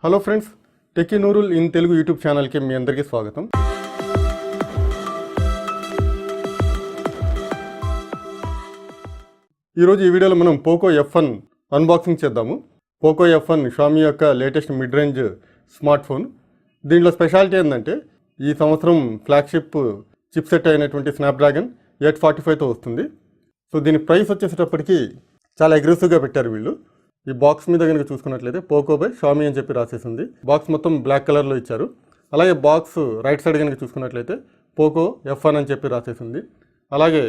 Hello friends, techie Noorul in Telugu YouTube ఛానల్కి మీ అందరికీ స్వాగతం. ఈరోజు ఈ వీడియోలో మనం పోకో F1 అన్బాక్సింగ్ చేద్దాము. పోకో F1 షామీ యొక్క latest mid range smart phone. దీంట్లో స్పెషాలిటీ ఏంటంటే ఈ సంవత్సరం ఫ్లాగ్షిప్ చిప్సెట్ అయినటువంటి స్నాప్డ్రాగన్ 845తో వస్తుంది. సో దీని ప్రైస్ వచ్చేసేటప్పటికి చాలా అగ్రెసివ్గా పెట్టారు వీళ్ళు. ఈ బాక్స్ మీద కనుక చూసుకున్నట్లయితే పోకో బై షామీ అని చెప్పి రాసేసింది. బాక్స్ మొత్తం బ్లాక్ కలర్లో ఇచ్చారు. అలాగే బాక్స్ రైట్ సైడ్ కనుక చూసుకున్నట్లయితే పోకో F1 అని చెప్పి రాసేసింది. అలాగే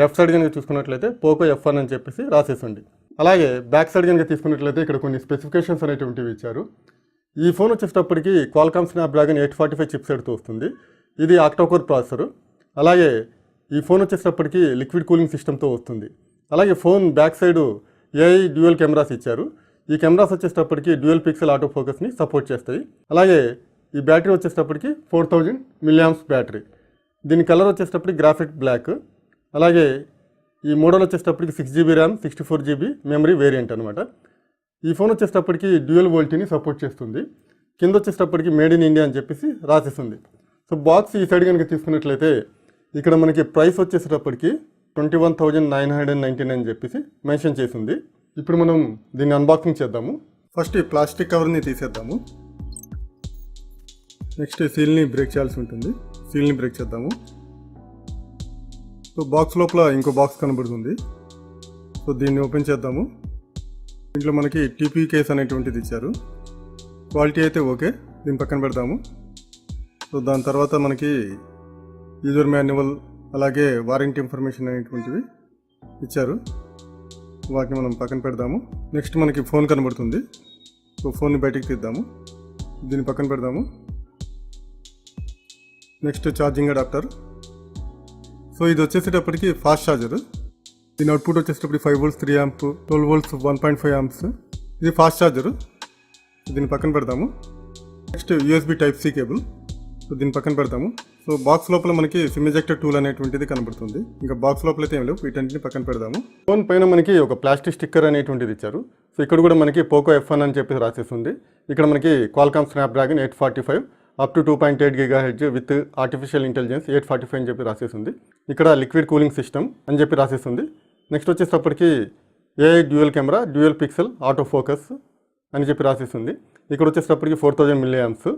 లెఫ్ట్ సైడ్ కనుక చూసుకున్నట్లయితే పోకో F1 అని చెప్పేసి రాసేసింది. అలాగే బ్యాక్ సైడ్ కనుక తీసుకున్నట్లయితే ఇక్కడ కొన్ని స్పెసిఫికేషన్స్ అనేటువంటివి ఇచ్చారు. ఈ ఫోన్ వచ్చేటప్పటికి Qualcom Snapdragon 845 చిప్సెట్తో వస్తుంది. ఇది Octa-core ప్రాసెసర్. అలాగే ఈ ఫోన్ వచ్చేటప్పటికి లిక్విడ్ కూలింగ్ సిస్టమ్తో వస్తుంది. అలాగే phone back side AI dual cameras ఇచ్చారు. ఈ కెమెరాస్ వచ్చేటప్పటికి డ్యూయల్ పిక్సెల్ ఆటో ఫోకస్ని సపోర్ట్ చేస్తాయి. అలాగే ఈ బ్యాటరీ వచ్చేటప్పటికి 4000 mAh బ్యాటరీ. దీని కలర్ వచ్చేటప్పటికి గ్రాఫైట్ బ్లాక్. అలాగే ఈ మోడల్ వచ్చేటప్పటికి 6GB RAM 64GB memory variant అనమాట. ఈ ఫోన్ వచ్చేటప్పటికి డ్యూయల్ వోల్టీని సపోర్ట్ చేస్తుంది. కింద వచ్చేటప్పటికి మేడ్ ఇన్ ఇండియా అని చెప్పేసి రాసేస్తుంది. సో బాక్స్ ఈ సైడ్ కనుక తీసుకున్నట్లయితే ఇక్కడ మనకి ప్రైస్ వచ్చేటప్పటికి 21,999 అని చెప్పేసి మెన్షన్ చేసింది. ఇప్పుడు మనం దీన్ని అన్బాక్సింగ్ చేద్దాము. ఫస్ట్ ఈ ప్లాస్టిక్ కవర్ని తీసేద్దాము. నెక్స్ట్ సీల్ని బ్రేక్ చేయాల్సి ఉంటుంది. సీల్ని బ్రేక్ చేద్దాము. సో బాక్స్ లోపల ఇంకో బాక్స్ కనబడుతుంది. సో దీన్ని ఓపెన్ చేద్దాము. దీంట్లో మనకి టీపీ కేస్ అనేటువంటిది ఇచ్చారు. క్వాలిటీ అయితే ఓకే. దీన్ని పక్కన పెడదాము. సో దాని తర్వాత మనకి యూజర్ మాన్యువల్ అలాగే వారంటీ ఇన్ఫర్మేషన్ అనేటువంటివి ఇచ్చారు. వాటిని మనం పక్కన పెడదాము. నెక్స్ట్ మనకి ఫోన్ కనబడుతుంది. సో ఫోన్ని బయటికి తీద్దాము. దీన్ని పక్కన పెడదాము. Next charging adapter. సో ఇది వచ్చేసేటప్పటికి ఫాస్ట్ ఛార్జర్. దీని అవుట్పుట్ వచ్చేటప్పటికి 5 volts 3 amp 12 volts 1.5 amps. ఇది ఫాస్ట్ ఛార్జర్. దీన్ని పక్కన పెడదాము. Next USB Type-C cable. So దీన్ని పక్కన పెడతాము. సో బాక్స్ లోపల మనకి సిమ్ ఎజెక్టర్ టూల్ అనేటువంటిది కనబడుతుంది. ఇంకా బాక్స్ లోపల అయితే ఏం లేవు. వీటన్నిటిని పక్కన పెడదాము. ఫోన్ పైన మనకి ఒక ప్లాస్టిక్ స్టిక్కర్ అనేటువంటిది ఇచ్చారు. సో ఇక్కడ కూడా మనకి పోకో F1 అని చెప్పి రాసేస్తుంది. ఇక్కడ మనకి Qualcom Snapdragon 845 up to 2.8 GHz with artificial intelligence 845 అని చెప్పి రాసేస్తుంది. ఇక్కడ లిక్విడ్ కూలింగ్ సిస్టమ్ అని చెప్పి రాసేస్తుంది. నెక్స్ట్ వచ్చేటప్పటికి AI dual camera dual pixel auto focus అని చెప్పి రాసేస్తుంది. ఇక్కడ వచ్చేటప్పటికి 4000 mAh.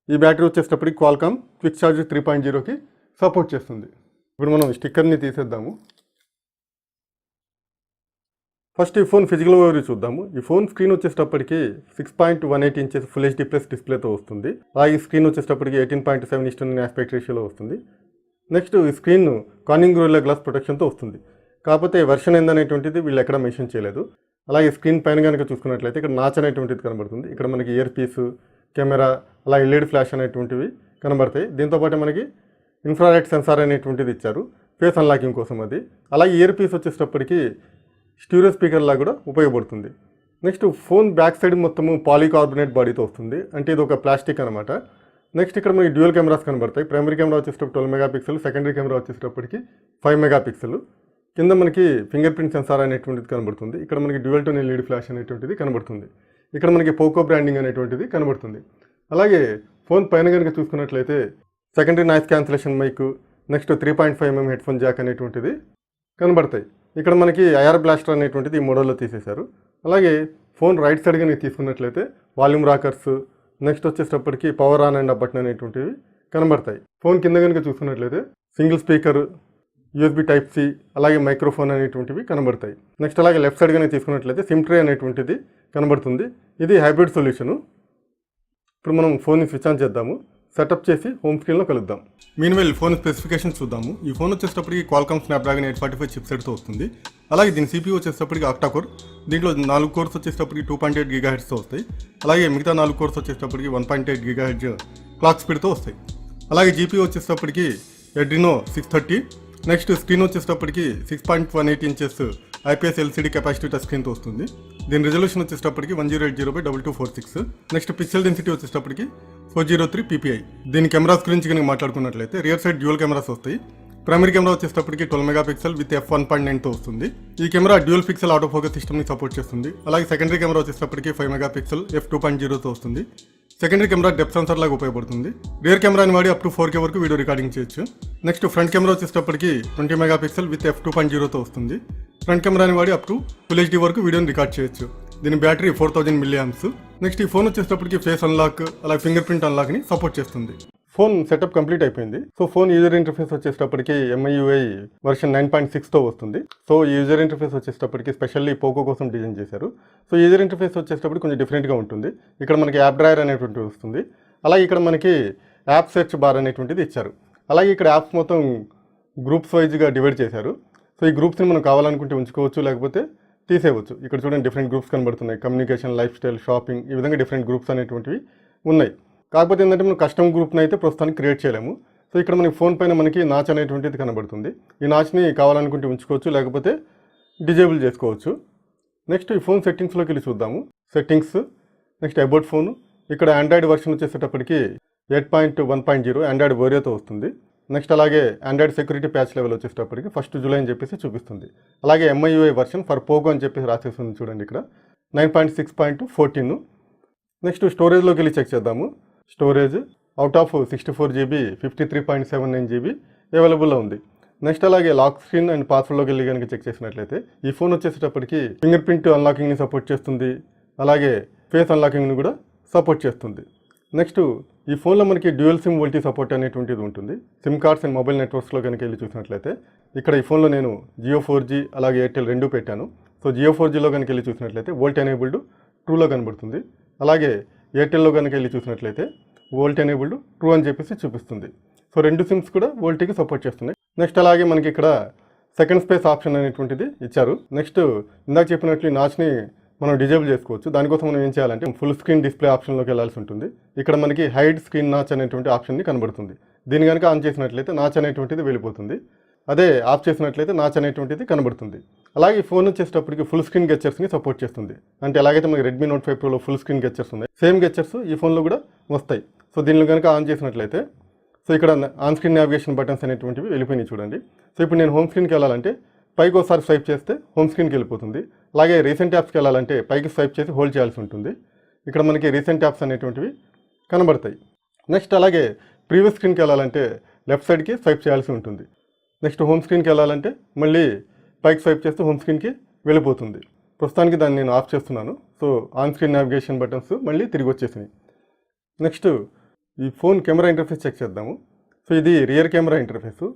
ఈ బ్యాటరీ వచ్చేటప్పటికి Qualcom క్విక్ ఛార్జ్ 3.0కి సపోర్ట్ చేస్తుంది. ఇప్పుడు మనం స్టిక్కర్ని తీసేద్దాము. ఫస్ట్ ఈ ఫోన్ ఫిజికల్ ఓవర్ చూద్దాము. ఈ ఫోన్ స్క్రీన్ వచ్చేటప్పటికి 6.18 inches ఫుల్ HD ప్లస్ డిస్ప్లేతో వస్తుంది. అలాగే ఈ స్క్రీన్ వచ్చేటప్పటికి 18.7:9 ఆస్పెక్ట్ రేషియోలో వస్తుంది. నెక్స్ట్ ఈ స్క్రీన్ కార్నింగ్ గొరిల్లా గ్లాస్ ప్రొటెక్షన్తో వస్తుంది. కాకపోతే వెర్షన్ ఏందనేటువంటిది వీళ్ళు ఎక్కడ మెన్షన్ చేయలేదు. అలాగే స్క్రీన్ పైన కనుక చూసుకున్నట్లయితే ఇక్కడ నాచ్ అనేటువంటిది కనబడుతుంది. ఇక్కడ మనకి ఇయర్ పీస్ కెమెరా అలా LED ఫ్లాష్ అనేటువంటివి కనబడతాయి. దీంతోపాటు మనకి ఇన్ఫ్రారెడ్ సెన్సార్ అనేటువంటిది ఇచ్చారు ఫేస్ అన్లాకింగ్ కోసం. అది అలాగే ఇయర్ పీస్ వచ్చేటప్పటికి స్టీరియో స్పీకర్ లాగా కూడా ఉపయోగపడుతుంది. నెక్స్ట్ ఫోన్ బ్యాక్ సైడ్ మొత్తము పాలీకార్బోనేట్ బాడీతో వస్తుంది. అంటే ఇది ఒక ప్లాస్టిక్ అనమాట. నెక్స్ట్ ఇక్కడ మనకి డ్యూయల్ కెమెరాస్ కనబడతాయి. ప్రైమరీ కెమెరా వచ్చేటప్పుడు 12 MP, సెకండరీ కెమెరా వచ్చేటప్పటికి 5 MP. కింద మనకి ఫింగర్ ప్రింట్ సెన్సార్ అనేటువంటిది కనబడుతుంది. ఇక్కడ మనకి డ్యూయల్ టోన్ LED ఫ్లాష్ అనేటువంటిది కనబడుతుంది. ఇక్కడ మనకి పోకో బ్రాండింగ్ అనేటువంటిది కనబడుతుంది. అలాగే ఫోన్ పైన కనుక చూసుకున్నట్లయితే secondary noise cancellation mic, next 3.5mm headphone jack అనేటువంటిది కనబడతాయి. ఇక్కడ మనకి IR బ్లాస్టర్ అనేటువంటిది ఈ మోడల్లో తీసేశారు. అలాగే ఫోన్ రైట్ సైడ్ కనుక తీసుకున్నట్లయితే వాల్యూమ్ రాకర్స్, నెక్స్ట్ వచ్చేటప్పటికి power on and of button అనేటువంటివి కనబడతాయి. ఫోన్ కింద కనుక చూసుకున్నట్లయితే సింగిల్ స్పీకర్, USB Type-C అలాగే మైక్రోఫోన్ అనేటువంటివి కనబడతాయి. నెక్స్ట్ అలాగే లెఫ్ట్ సైడ్ కనుక తీసుకున్నట్లయితే Simtray అనేటువంటిది కనబడుతుంది. ఇది హైబ్రిడ్ సొల్యూషను. ఇప్పుడు మనం ఫోన్ని స్విచ్ ఆన్ చేద్దాము. సెటప్ చేసి హోమ్ స్క్రీన్లో కలుద్దాం. మీన్వైల్ ఫోన్ స్పెసిఫికేషన్ చూద్దాము. ఈ ఫోన్ వచ్చేటప్పటికి Qualcom Snapdragon 845 చిప్సెట్తో వస్తుంది. అలాగే దీని CPU వచ్చేటప్పటికి Octa-core. దీంట్లో 4 కోర్స్ వచ్చేటప్పటికి 2.8 GHzతో వస్తాయి. అలాగే మిగతా 4 కోర్స్ వచ్చేటప్పటికి 1.8 GHz క్లాక్ స్పీడ్తో వస్తాయి. అలాగే GPU వచ్చేటప్పటికి Adreno 630. నెక్స్ట్ స్క్రీన్ వచ్చేటప్పటికి 6.18 inches IPS LCD capacitive touch స్క్రీన్తో వస్తుంది. దీని రెజల్యూషన్ వచ్చేటప్పటికి 1080x2246. నెక్స్ట్ పిక్సెల్ డెన్సిటీ వచ్చేటప్పటికి 403 ppi. దీని కెమెరాస్ గురించి కనుక మాట్లాడుకున్నట్లయితే రియర్ సైడ్ డ్యూయల్ కెమెరాస్ వస్తాయి. ప్రైమరీ కెమెరా వచ్చేటప్పటికి 12 మెగాపిక్సెల్ విత్ f1.9తో వస్తుంది. ఈ camera dual pixel auto focus సిస్టమ్ని సపోర్ట్ చేస్తుంది. అలాగే సెకండరీ కెమెరా వచ్చేటప్పటికి 5 మెగాపిక్సెల్ f2.0తో వస్తుంది. సెకండరీ కెమెరా డెప్త్ సెన్సార్ లాగా ఉపయోగపడుతుంది. రియర్ కెమెరాని వాడి అప్ టు 4K వరకు వీడియో రికార్డింగ్ చేయొచ్చు. నెక్స్ట్ ఫ్రంట్ కెమెరా వచ్చేటప్పటికి 20 మెగాపిక్సెల్ విత్ f2.0తో వస్తుంది. ఫ్రంట్ కెమెరాని వాడి అప్ టు ఫుల్ హెచ్డీ వరకు వీడియోని రికార్డ్ చేయొచ్చు. దీని బ్యాటరీ 4000 mAh. నెక్స్ట్ ఈ ఫోన్ వచ్చేటప్పటికి ఫేస్ అన్లాక్ అలాగే ఫింగర్ ప్రింట్ అన్లాక్ని సపోర్ట్ చేస్తుంది. ఫోన్ సెటప్ కంప్లీట్ అయిపోయింది. సో ఫోన్ యూజర్ ఇంటర్ఫేస్ వచ్చేటప్పటికి MIUI వర్షన్ 9.6తో వస్తుంది. సో ఈ యూజర్ ఇంటర్ఫేస్ వచ్చేటప్పటికి స్పెషల్లీ పోకో కోసం డిజైన్ చేశారు. సో యూజర్ ఇంటర్ఫేస్ వచ్చేటప్పటికి కొంచెం డిఫరెంట్గా ఉంటుంది. ఇక్కడ మనకి యాప్ డ్రాయర్ అనేటువంటిది వస్తుంది. అలాగే ఇక్కడ మనకి యాప్ సెర్చ్ బార్ అనేటువంటిది ఇచ్చారు. అలాగే ఇక్కడ యాప్స్ మొత్తం గ్రూప్స్ వైజ్గా డివైడ్ చేశారు. సో ఈ గ్రూప్స్ని మనం కావాలనుకుంటే ఉంచుకోవచ్చు, లేకపోతే తీసేయవచ్చు. ఇక్కడ చూడండి డిఫరెంట్ గ్రూప్స్ కనబడుతున్నాయి. కమ్యూనికేషన్, లైఫ్ స్టైల్, షాపింగ్, ఈ విధంగా డిఫరెంట్ గ్రూప్స్ అనేటువంటివి ఉన్నాయి. కాకపోతే ఏంటంటే మనం కస్టమ్ గ్రూప్ని అయితే ప్రస్తుతానికి క్రియేట్ చేయలేము. సో ఇక్కడ మనకి ఫోన్ పైన మనకి నాచ్ అనేటువంటిది కనబడుతుంది. ఈ నాచ్ని కావాలనుకుంటే ఉంచుకోవచ్చు, లేకపోతే డిజేబుల్ చేసుకోవచ్చు. నెక్స్ట్ ఈ ఫోన్ సెట్టింగ్స్లోకి వెళ్ళి చూద్దాము. Settings, next about phone. ఇక్కడ ఆండ్రాయిడ్ వర్షన్ వచ్చేటప్పటికి 8.1.0 ఆండ్రాయిడ్ వేరియోతో వస్తుంది. నెక్స్ట్ అలాగే ఆండ్రాయిడ్ సెక్యూరిటీ ప్యాచ్ లెవెల్ వచ్చేటప్పటికి 1 జూలై అని చెప్పేసి చూపిస్తుంది. అలాగే MIUI వర్షన్ ఫర్ పోకో అని చెప్పేసి రాసేస్తుంది చూడండి ఇక్కడ 9.6.14. నెక్స్ట్ స్టోరేజ్లోకి వెళ్ళి చెక్ చేద్దాము. Storage out of 64GB 53.79GB అవైలబుల్లో ఉంది. నెక్స్ట్ అలాగే లాక్ స్క్రీన్ అండ్ పాస్వర్డ్లోకి వెళ్ళి కనుక చెక్ చేసినట్లయితే ఈ ఫోన్ వచ్చేటప్పటికి ఫింగర్ ప్రింట్ అన్లాకింగ్ని సపోర్ట్ చేస్తుంది. అలాగే ఫేస్ అన్లాకింగ్ని కూడా సపోర్ట్ చేస్తుంది. నెక్స్ట్ ఈ ఫోన్లో మనకి డ్యూయల్ సిమ్ వోల్టీ సపోర్ట్ అనేటువంటిది ఉంటుంది. సిమ్ కార్డ్స్ అండ్ మొబైల్ నెట్వర్క్స్లో కనుక వెళ్ళి చూసినట్లయితే ఇక్కడ ఈ ఫోన్లో నేను జియో 4G అలాగే ఎయిర్టెల్ రెండు పెట్టాను. సో జియో 4Gలో కనుక వెళ్ళి చూసినట్లయితే వోల్ట్ ఎనేబుల్డ్ ట్రూలో కనబడుతుంది. అలాగే ఎయిర్టెల్లో కనుక వెళ్ళి చూసినట్లయితే వోల్ట్ ఎనేబుల్డ్ ట్రూ అని చెప్పేసి చూపిస్తుంది. సో రెండు సిమ్స్ కూడా వోల్టీకి సపోర్ట్ చేస్తున్నాయి. నెక్స్ట్ అలాగే మనకి ఇక్కడ సెకండ్ స్పేస్ ఆప్షన్ అనేటువంటిది ఇచ్చారు. నెక్స్ట్ ఇందాక చెప్పినట్లు నాచ్ని మనం డిజేబుల్ చేసుకోవచ్చు. దానికోసం మనం ఏం చేయాలంటే ఫుల్ స్క్రీన్ డిస్ప్లే ఆప్షన్లోకి వెళ్ళాల్సి ఉంటుంది. ఇక్కడ మనకి హైడ్ స్క్రీన్ నాచ్ అనేటువంటి ఆప్షన్ని కనబడుతుంది. దీన్ని కనుక ఆన్ చేసినట్లయితే నాచ్ అనేటువంటిది వెళ్ళిపోతుంది. అదే ఆఫ్ చేసినట్లయితే నాచ్ అనేటువంటిది కనబడుతుంది. అలాగే ఫోన్ వచ్చేటప్పటికి ఫుల్ స్క్రీన్ గెచ్చర్స్ని సపోర్ట్ చేస్తుంది. అంటే ఎలాగైతే మనకి రెడ్మీ నోట్ 5 ప్రోలో ఫుల్ స్క్రీన్ గెచ్చర్స్ ఉన్నాయి, సేమ్ గెచ్చర్స్ ఈ ఫోన్లో కూడా వస్తాయి. సో దీనిలో కనుక ఆన్ చేసినట్లయితే సో ఇక్కడ ఆన్ స్క్రీన్ నావిగేషన్ బటన్స్ అనేటువంటివి వెళ్ళిపోయినాయి చూడండి. సో ఇప్పుడు నేను హోమ్ స్క్రీన్కి వెళ్ళాలంటే పైకి ఒకసారి స్వైప్ చేస్తే హోమ్ స్క్రీన్కి వెళ్ళిపోతుంది. అలాగే రీసెంట్ యాప్స్కి వెళ్ళాలంటే పైకి స్వైప్ చేసి హోల్డ్ చేయాల్సి ఉంటుంది. ఇక్కడ మనకి రీసెంట్ యాప్స్ అనేటువంటివి కనబడతాయి. నెక్స్ట్ అలాగే ప్రీవియస్ స్క్రీన్కి వెళ్ళాలంటే లెఫ్ట్ సైడ్కి స్వైప్ చేయాల్సి ఉంటుంది. నెక్స్ట్ హోమ్ స్క్రీన్కి వెళ్ళాలంటే మళ్ళీ పైకి స్వైప్ చేస్తే హోమ్ స్క్రీన్కి వెళ్ళిపోతుంది. ప్రస్తుతానికి దాన్ని నేను ఆఫ్ చేస్తున్నాను. So on screen navigation buttons మళ్ళీ తిరిగి వచ్చేసినాయి. నెక్స్ట్ ఈ ఫోన్ కెమెరా ఇంటర్ఫేస్ చెక్ చేద్దాము. సో ఇది రియర్ కెమెరా ఇంటర్ఫేసు.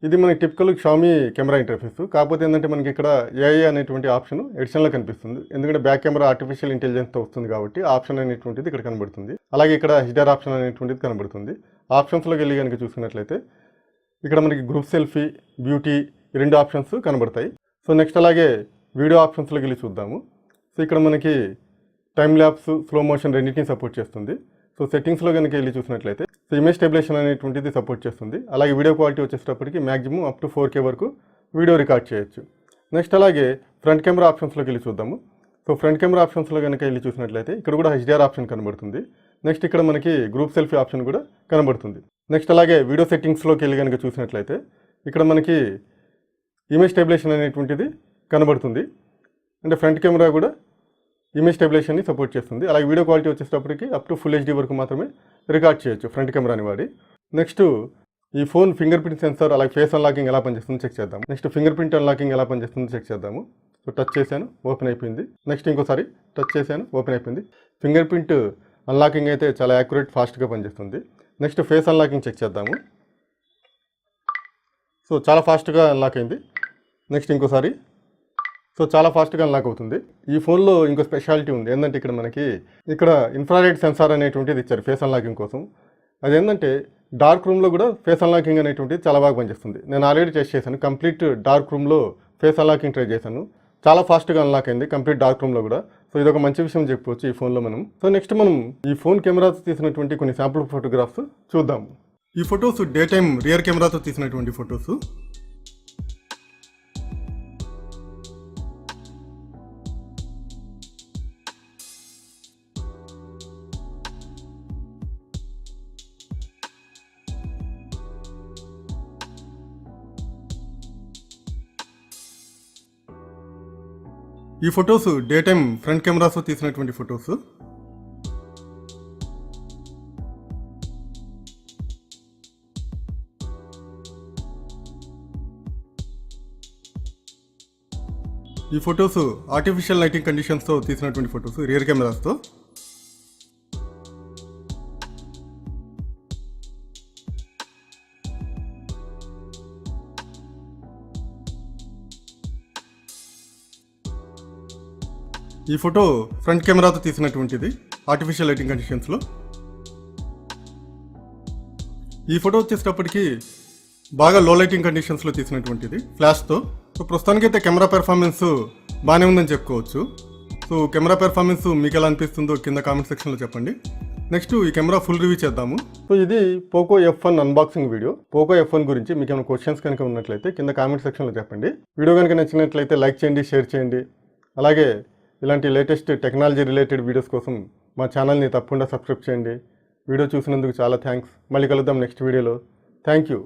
ఇది మనకి టిపికల్ Xiaomi కెమెరా ఇంటర్ఫేస్. కాకపోతే ఏంటంటే మనకి ఇక్కడ AI అనేటువంటి ఆప్షన్ ఎడిషనల్గా కనిపిస్తుంది. ఎందుకంటే బ్యాక్ కెమెరా ఆర్టిఫిషియల్ ఇంటెలిజెన్స్తో వస్తుంది కాబట్టి ఆప్షన్ అనేటువంటిది ఇక్కడ కనబడుతుంది. అలాగే ఇక్కడ HDR ఆప్షన్ అనేటువంటిది కనబడుతుంది. ఆప్షన్స్లోకి వెళ్ళి కనుక చూసినట్లయితే ఇక్కడ మనకి గ్రూప్ సెల్ఫీ, బ్యూటీ ఈ రెండు ఆప్షన్స్ కనబడతాయి. సో నెక్స్ట్ అలాగే వీడియో ఆప్షన్స్లోకి వెళ్ళి చూద్దాము. సో ఇక్కడ మనకి టైమ్ ల్యాప్స్, స్లో మోషన్ రెండింటిని సపోర్ట్ చేస్తుంది. సో సెట్టింగ్స్లో కనుక వెళ్ళి చూసినట్లయితే సో ఇమేజ్ స్టెబిలేషన్ అనేటువంటిది సపోర్ట్ చేస్తుంది. అలాగే వీడియో క్వాలిటీ వచ్చేటప్పటికి మ్యాక్సిమం అప్ టు 4K వరకు వీడియో రికార్డ్ చేయొచ్చు. నెక్స్ట్ అలాగే ఫ్రంట్ కెమెరా ఆప్షన్స్లోకి వెళ్ళి చూద్దాము. సో ఫ్రంట్ కెమెరా ఆప్షన్స్లో కనుక వెళ్ళి చూసినట్లయితే ఇక్కడ కూడా HDR ఆప్షన్ కనబడుతుంది. నెక్స్ట్ ఇక్కడ మనకి గ్రూప్ సెల్ఫీ ఆప్షన్ కూడా కనబడుతుంది. నెక్స్ట్ అలాగే వీడియో సెట్టింగ్స్లోకి వెళ్ళి కనుక చూసినట్లయితే ఇక్కడ మనకి ఇమేజ్ స్టెబిలేషన్ అనేటువంటిది కనబడుతుంది. అంటే ఫ్రంట్ కెమెరా కూడా ఇమేజ్ స్టెబిలేషన్ని సపోర్ట్ చేస్తుంది. అలాగే వీడియో క్వాలిటీ వచ్చేటప్పటికి అప్ టు ఫుల్ హెచ్డీ వరకు మాత్రమే రికార్డ్ చేయొచ్చు ఫ్రంట్ కెమెరాని వాడి. నెక్స్ట్ ఈ ఫోన్ ఫింగర్ ప్రింట్ సెన్సార్ అలాగే ఫేస్ అన్లాకింగ్ ఎలా పనిచేస్తుందో చెక్ చేద్దాం. నెక్స్ట్ ఫింగర్ ప్రింట్ అన్లాకింగ్ ఎలా పనిచేస్తుందో చెక్ చేద్దాము. సో టచ్ చేశాను, ఓపెన్ అయిపోయింది. నెక్స్ట్ ఇంకోసారి టచ్ చేశాను, ఓపెన్ అయిపోయింది. ఫింగర్ ప్రింట్ అన్లాకింగ్ అయితే చాలా యాక్యురేట్, ఫాస్ట్గా పనిచేస్తుంది. నెక్స్ట్ ఫేస్ అన్లాకింగ్ చెక్ చేద్దాము. సో చాలా ఫాస్ట్గా అన్లాక్ అయింది. నెక్స్ట్ ఇంకోసారి సో చాలా ఫాస్ట్గా అన్లాక్ అవుతుంది. ఈ ఫోన్లో ఇంకో స్పెషాలిటీ ఉంది. ఏంటంటే ఇక్కడ మనకి ఇక్కడ ఇన్ఫ్రారెడ్ సెన్సార్ అనేటువంటిది ఇచ్చారు ఫేస్ అన్లాకింగ్ కోసం. అదేంటంటే డార్క్ రూమ్లో కూడా ఫేస్ అన్లాకింగ్ అనేటువంటిది చాలా బాగా పనిచేస్తుంది. నేను ఆల్రెడీ టెస్ట్ చేశాను. కంప్లీట్ డార్క్ రూమ్లో ఫేస్ అన్లాకింగ్ ట్రై చేశాను. చాలా ఫాస్ట్గా అన్లాక్ అయింది కంప్లీట్ డార్క్ రూమ్లో కూడా. సో ఇది ఒక మంచి విషయం చెప్పవచ్చు ఈ ఫోన్లో మనం. సో నెక్స్ట్ మనం ఈ ఫోన్ కెమెరాతో తీసినటువంటి కొన్ని శాంపుల్ ఫోటోగ్రాఫ్స్ చూద్దాము. ఈ ఫొటోస్ డే టైమ్ రియర్ కెమెరాతో తీసినటువంటి ఫొటోస్. ఈ ఫొటోస్ డే టైమ్ ఫ్రంట్ కెమెరాస్తో తీసినటువంటి ఫొటోస్. ఈ ఫొటోస్ ఆర్టిఫిషియల్ లైటింగ్ కండిషన్స్తో తీసినటువంటి ఫొటోస్ రియర్ కెమెరాస్తో. ఈ ఫోటో ఫ్రంట్ కెమెరాతో తీసినటువంటిది ఆర్టిఫిషియల్ లైటింగ్ కండిషన్స్లో. ఈ ఫోటో వచ్చేటప్పటికి బాగా లో లైటింగ్ కండిషన్స్లో తీసినటువంటిది ఫ్లాష్తో. సో ప్రస్తుతానికైతే కెమెరా పెర్ఫార్మెన్స్ బాగానే ఉందని చెప్పుకోవచ్చు. సో కెమెరా పెర్ఫార్మెన్స్ మీకు ఎలా అనిపిస్తుందో కింద కామెంట్ సెక్షన్లో చెప్పండి. నెక్స్ట్ ఈ కెమెరా ఫుల్ రివ్యూ చేద్దాము. సో ఇది Poco F1 unboxing video. Poco F1 గురించి మీకు ఏమైనా క్వశ్చన్స్ కనుక ఉన్నట్లయితే కింద కామెంట్ సెక్షన్లో చెప్పండి. వీడియో కనుక నచ్చినట్లయితే లైక్ చేయండి, షేర్ చేయండి. అలాగే ఇలాంటి లేటెస్ట్ టెక్నాలజీ రిలేటెడ్ వీడియోస్ కోసం మా ఛానల్ని తప్పకుండా సబ్స్క్రైబ్ చేయండి. వీడియో చూసినందుకు చాలా థ్యాంక్స్. మళ్ళీ కలుద్దాం నెక్స్ట్ వీడియోలో. Thank you.